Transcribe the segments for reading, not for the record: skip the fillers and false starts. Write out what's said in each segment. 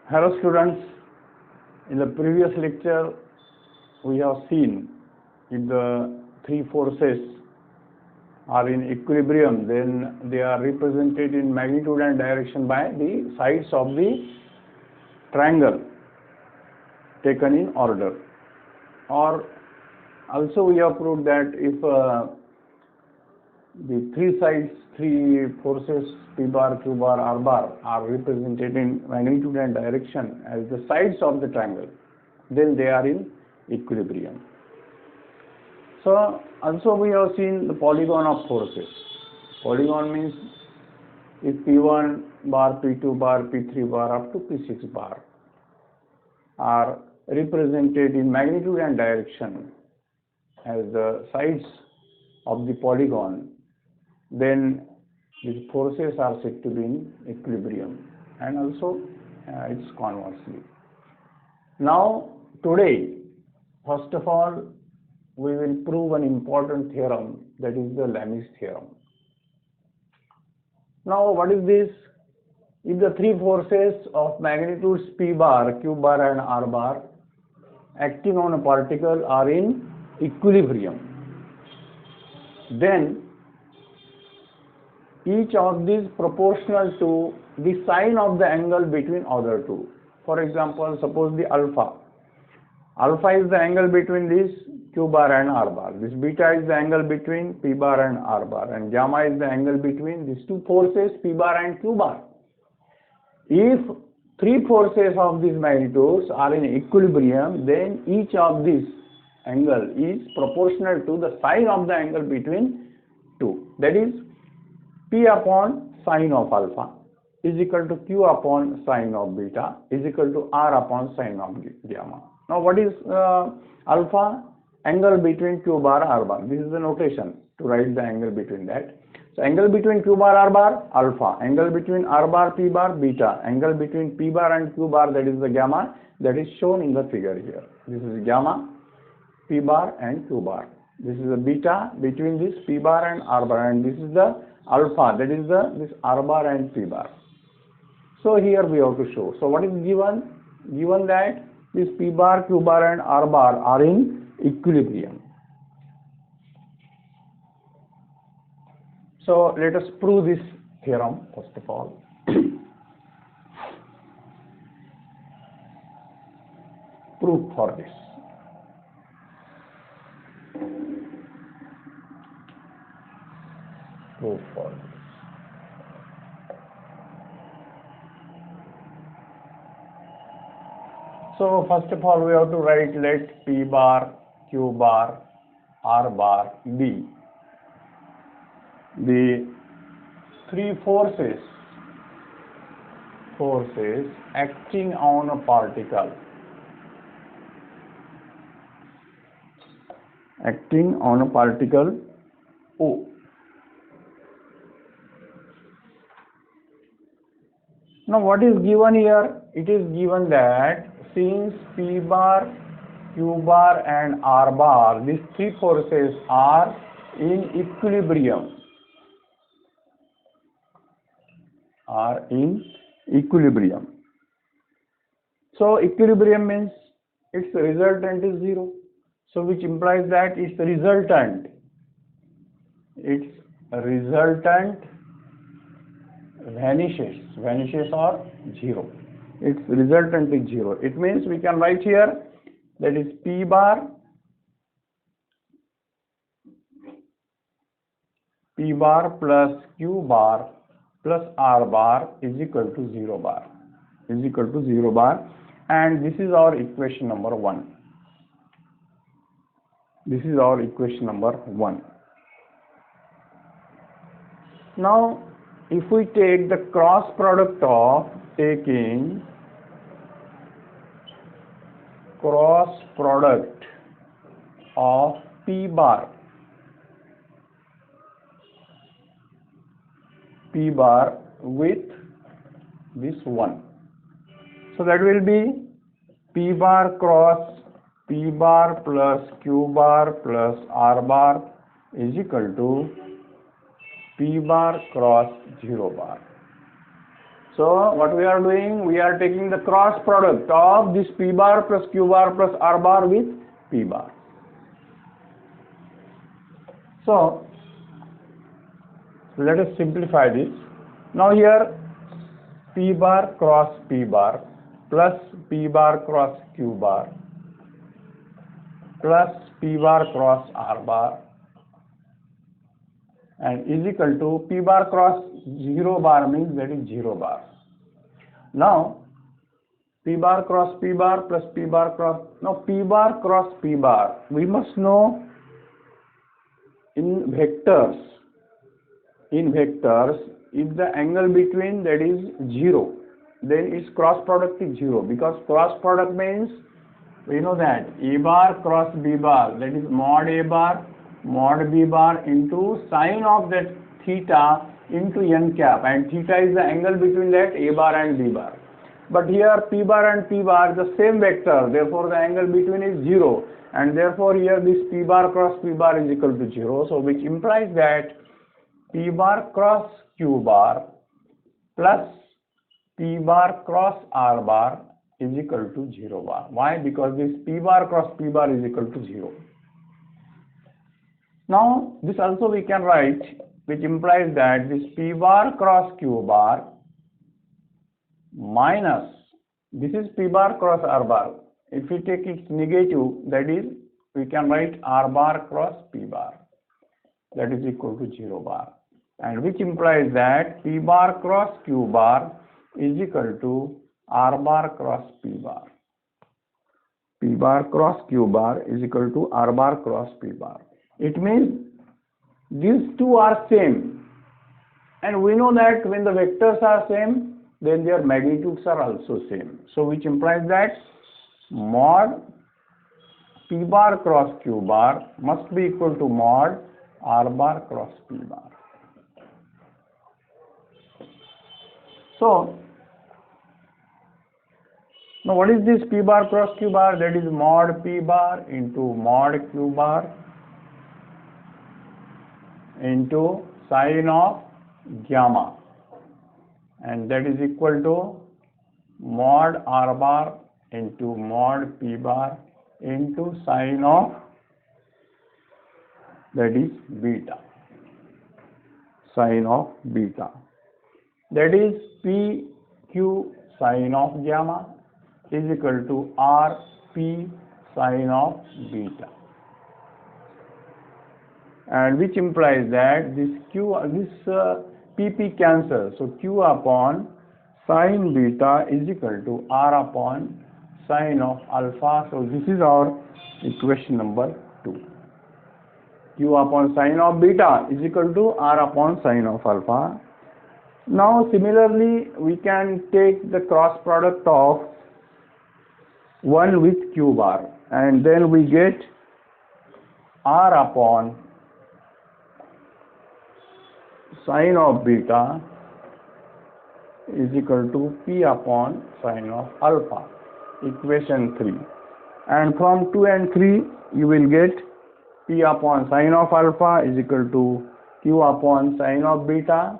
Hello students, in the previous lecture we have seen if the three forces are in equilibrium, then they are represented in magnitude and direction by the sides of the triangle taken in order. Or also we have proved that if the three forces P bar, Q bar, R bar are represented in magnitude and direction as the sides of the triangle, then they are in equilibrium. So also we have seen the polygon of forces. Polygon means if P1 bar, P2 bar, P3 bar up to P6 bar are represented in magnitude and direction as the sides of the polygon, then these forces are said to be in equilibrium, and also it's conversely. Now today, first of all, we will prove an important theorem, that is the Lami's theorem. Now what is this? If the three forces of magnitudes P bar, Q bar and R bar acting on a particle are in equilibrium, then each of these proportional to the sine of the angle between other two. For example, suppose the alpha. Alpha is the angle between this Q bar and R bar. This beta is the angle between P bar and R bar. And gamma is the angle between these two forces P bar and Q bar. If three forces of these magnitudes are in equilibrium, then each of these angle is proportional to the sine of the angle between two. That is, P upon sine of alpha is equal to Q upon sine of beta is equal to R upon sine of gamma. Now what is alpha? Angle between Q bar R bar. This is the notation to write the angle between that. So angle between Q bar R bar, alpha. Angle between R bar P bar, beta. Angle between P bar and Q bar, that is the gamma, that is shown in the figure here. This is gamma, P bar and Q bar. This is the beta between this P bar and R bar, and this is the alpha, that is this R bar and P bar. So here we have to show. So what is given? Given that this P bar, Q bar and R bar are in equilibrium. So let us prove this theorem first of all. Proof for this. Proof for this. So first of all we have to write, let P bar, Q bar, R bar be the three forces acting on a particle, O. Now what is given here? It is given that since P bar, Q bar and R bar, these three forces are in equilibrium. So equilibrium means its resultant is zero. So which implies that its resultant vanishes or zero. Its resultant is zero. It means we can write here, that is P bar plus Q bar plus R bar is equal to 0 bar. And this is our equation number 1. Now if we take the cross product of P bar with this one, so that will be P bar cross P bar plus Q bar plus R bar is equal to P bar cross 0 bar. So what we are doing, we are taking the cross product of this P bar plus Q bar plus R bar with P bar. So let us simplify this. Now here P bar cross P bar plus P bar cross Q bar plus P bar cross R bar and is equal to P bar cross 0 bar means that is 0 bar. Now P bar cross P bar plus P bar cross, now P bar cross P bar, we must know in vectors, if the angle between that is 0, then its cross product is 0, because cross product means we know that A bar cross B bar, that is mod A bar mod B bar into sine of that theta into n cap, and theta is the angle between that A bar and B bar. But here P bar and P bar the same vector, therefore the angle between is 0, and therefore here this P bar cross P bar is equal to 0, so which implies that P bar cross Q bar plus P bar cross R bar is equal to 0 bar. Why? Because this P bar cross P bar is equal to 0. Now this also we can write, which implies that this P bar cross Q bar minus, this is P bar cross R bar. If we take its negative, that is we can write R bar cross P bar, that is equal to 0 bar, and which implies that P bar cross Q bar is equal to R bar cross P bar. P bar cross Q bar is equal to R bar cross P bar. It means these two are same, and we know that when the vectors are same, then their magnitudes are also same. So which implies that mod P bar cross Q bar must be equal to mod R bar cross P bar. So now what is this P bar cross Q bar? That is mod P bar into mod Q bar into sine of gamma, and that is equal to mod R bar into mod P bar into sine of, that is beta, sine of beta, that is P Q sine of gamma is equal to R P sine of beta, and which implies that this PP cancels, so Q upon sine beta is equal to R upon sine of alpha. So this is our equation number 2. Q upon sine of beta is equal to R upon sine of alpha. Now similarly we can take the cross product of 1 with Q bar, and then we get R upon sine of beta is equal to P upon sine of alpha, equation 3. And from 2 and 3 you will get P upon sine of alpha is equal to Q upon sine of beta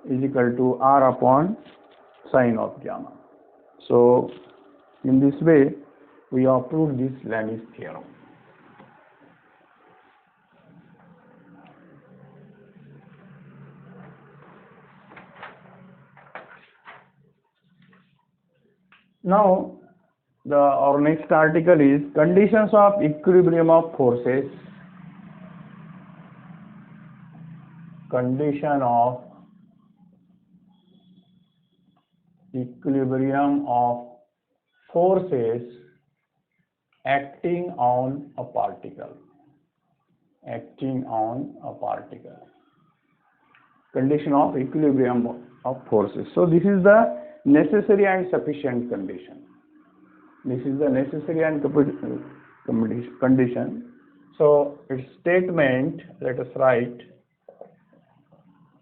is equal to R upon sine of gamma. So in this way we have proved this Lami's theorem. Now our next article is conditions of equilibrium of forces. Condition of equilibrium of forces acting on a particle. Acting on a particle. Condition of equilibrium of forces. So this is the necessary and sufficient condition. This is the necessary and condition. So its statement, let us write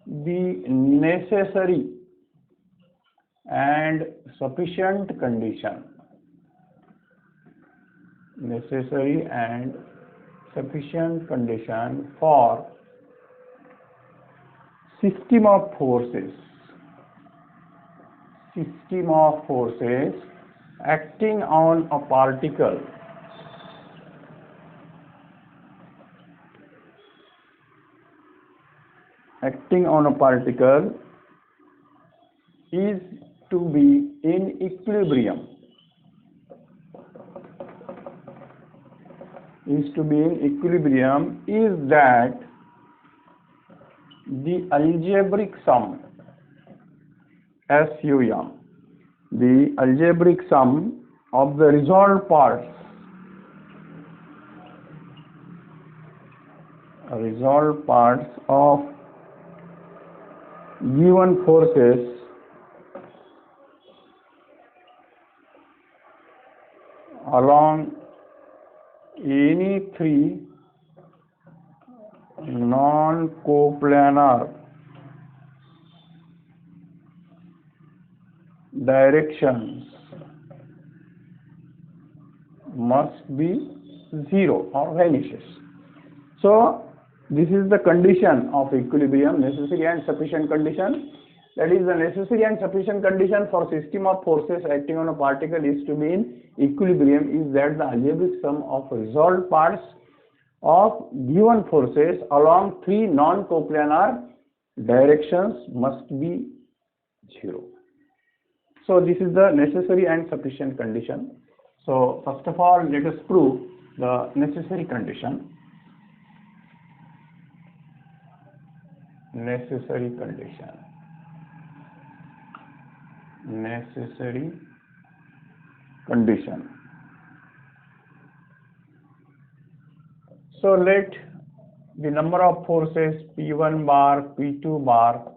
the necessary and sufficient condition. Necessary and sufficient condition for system of forces. system of forces acting on a particle is to be in equilibrium, is that the algebraic sum SUM, the algebraic sum of the resolved parts of given forces along any three non-coplanar directions must be zero or vanishes. So this is the condition of equilibrium, necessary and sufficient condition. That is, the necessary and sufficient condition for system of forces acting on a particle is to be in equilibrium is that the algebraic sum of resolved parts of given forces along three non-coplanar directions must be zero. So this is the necessary and sufficient condition. So first of all, let us prove the necessary condition. Necessary condition. So let the number of forces P1 bar, P2 bar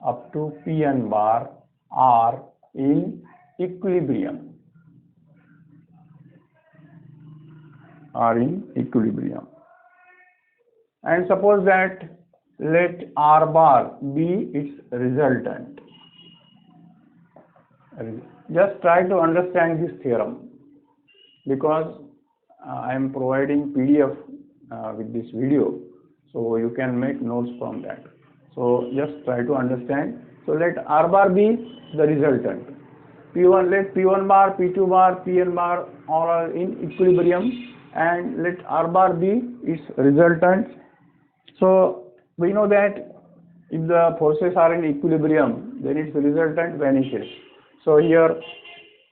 up to Pn bar are in equilibrium. And suppose that let R bar be its resultant. Just try to understand this theorem, because I am providing PDF with this video, so you can make notes from that. So just try to understand. So let R bar be the resultant. P1, let P1 bar, P2 bar, Pn bar all are in equilibrium, and let R bar be its resultant. So we know that if the forces are in equilibrium, then its resultant vanishes. So here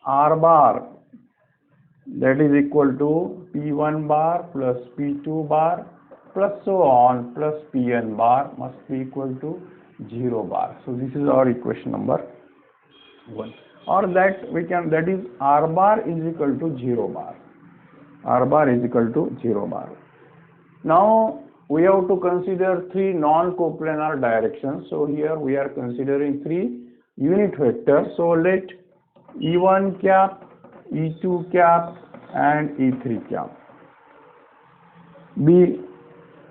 R bar, that is equal to P1 bar plus P2 bar plus so on plus Pn bar must be equal to 0 bar. So this is our equation number 1. Or that we can, that is R bar is equal to 0 bar. R bar is equal to 0 bar. Now we have to consider three non-coplanar directions. So here we are considering three unit vectors. So let E1 cap, E2 cap and E3 cap be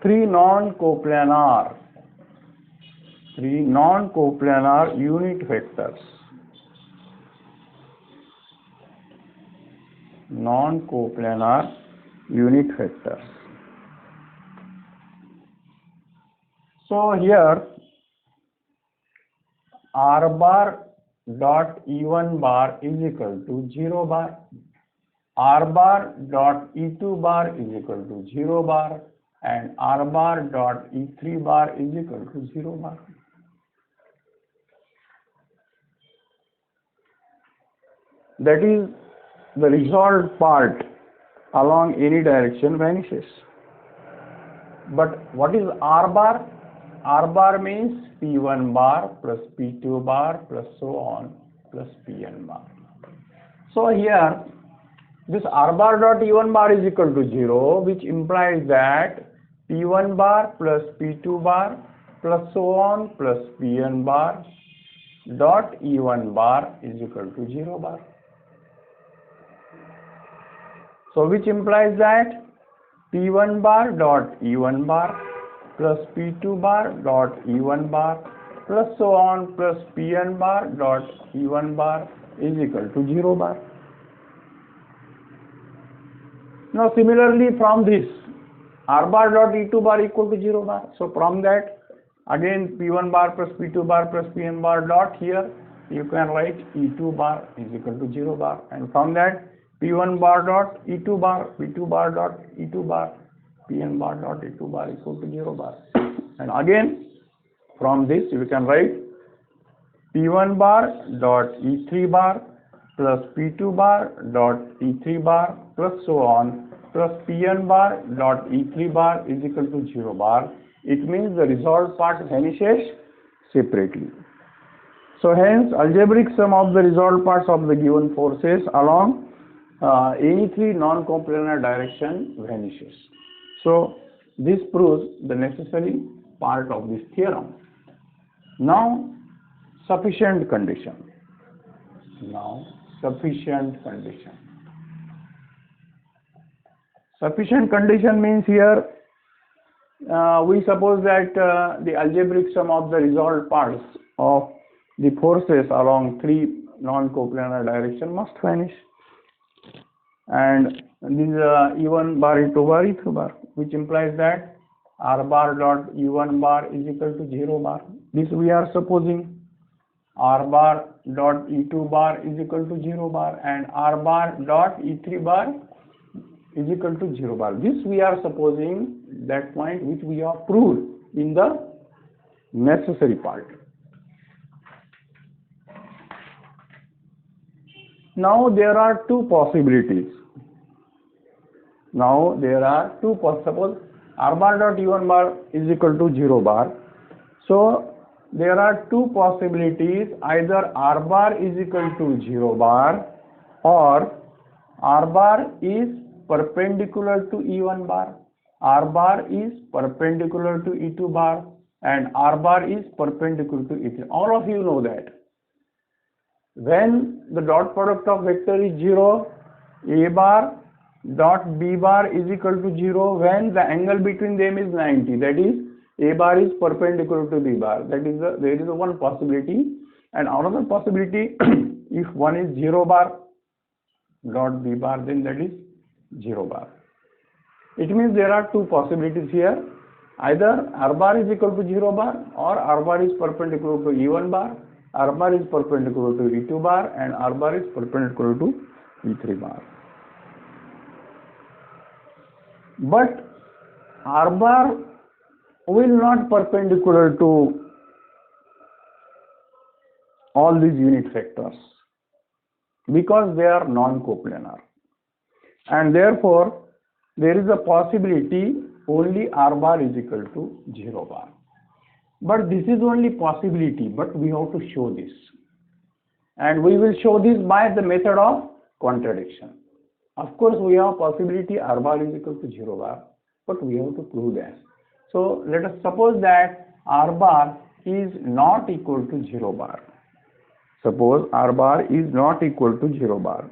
three non-coplanar unit vectors. Non-coplanar unit vectors. So here R bar dot E1 bar is equal to 0 bar, R bar dot E2 bar is equal to 0 bar, and R bar dot E3 bar is equal to 0 bar. That is, the resolved part along any direction vanishes. But what is R bar? R bar means P1 bar plus P2 bar plus so on plus Pn bar. So here this R bar dot E1 bar is equal to 0, which implies that P1 bar plus P2 bar plus so on plus Pn bar dot E1 bar is equal to 0 bar. So which implies that P1 bar dot E1 bar plus P2 bar dot E1 bar plus so on plus Pn bar dot E1 bar is equal to 0 bar. Now similarly from this R bar dot E2 bar equal to 0 bar. So from that again P1 bar plus P2 bar plus Pn bar dot here you can write E2 bar is equal to 0 bar, and from that P1 bar dot E2 bar, P2 bar dot E2 bar, Pn bar dot E2 bar equal to 0 bar. And again from this you can write P1 bar dot E3 bar plus P2 bar dot E3 bar plus so on, plus Pn bar dot E3 bar is equal to 0 bar. It means the resolved part vanishes separately. So hence algebraic sum of the resolved parts of the given forces along any three non-coplanar direction vanishes. So this proves the necessary part of this theorem. Now sufficient condition. Sufficient condition means here we suppose that the algebraic sum of the resolved parts of the forces along three non-coplanar direction must vanish, and this is E1 bar, E2 bar, E3 bar, which implies that R bar dot E1 bar is equal to 0 bar. This we are supposing. R bar dot E2 bar is equal to 0 bar, and R bar dot E3 bar is equal to 0 bar. This we are supposing that point which we have proved in the necessary part. Now there are two possibilities. Suppose R bar dot E1 bar is equal to 0 bar. So there are two possibilities, either R bar is equal to 0 bar or R bar is perpendicular to E1 bar, R bar is perpendicular to E2 bar, and R bar is perpendicular to E3. All of you know that when the dot product of vector is 0, A bar dot B bar is equal to 0 when the angle between them is 90, that is A bar is perpendicular to B bar. That is there is one possibility, and another possibility if one is 0 bar dot B bar, then that is 0 bar. It means there are two possibilities here, either R bar is equal to 0 bar or R bar is perpendicular to E1 bar, R bar is perpendicular to E2 bar, and R bar is perpendicular to E3 bar. But R bar will not perpendicular to all these unit vectors because they are non-coplanar, and therefore there is a possibility only R bar is equal to 0 bar. But this is only possibility, but we have to show this, and we will show this by the method of contradiction. Of course we have possibility R bar is equal to 0 bar, but we have to prove that. So let us suppose that R bar is not equal to 0 bar. Suppose R bar is not equal to 0 bar.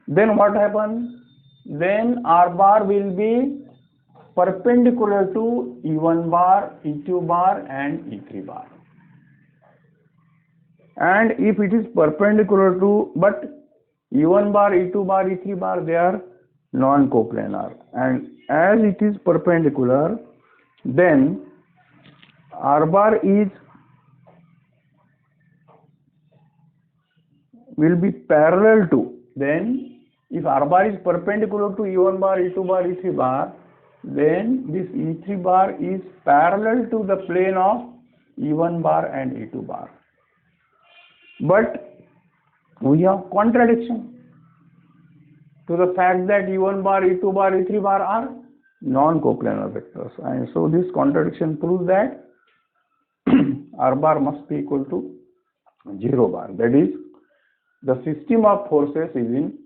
Then what happens? Then R bar will be perpendicular to E1 bar, E2 bar, and E3 bar. And if it is perpendicular to, but E1 bar, E2 bar, E3 bar, they are non-coplanar, and as it is perpendicular, then R bar will be parallel to, then if R bar is perpendicular to E1 bar, E2 bar, E3 bar, then this E3 bar is parallel to the plane of E1 bar and E2 bar. But we have contradiction to the fact that E1 bar, E2 bar, E3 bar are non-coplanar vectors, and so this contradiction proves that R bar must be equal to 0 bar. That is, the system of forces is in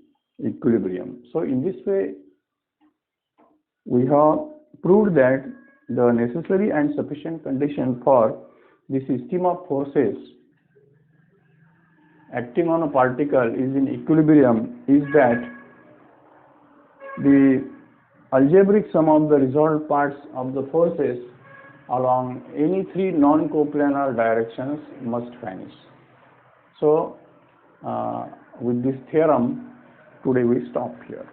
equilibrium. So in this way we have proved that the necessary and sufficient condition for the system of forces acting on a particle is in equilibrium is that the algebraic sum of the resolved parts of the forces along any three non-coplanar directions must vanish. So with this theorem today we stop here.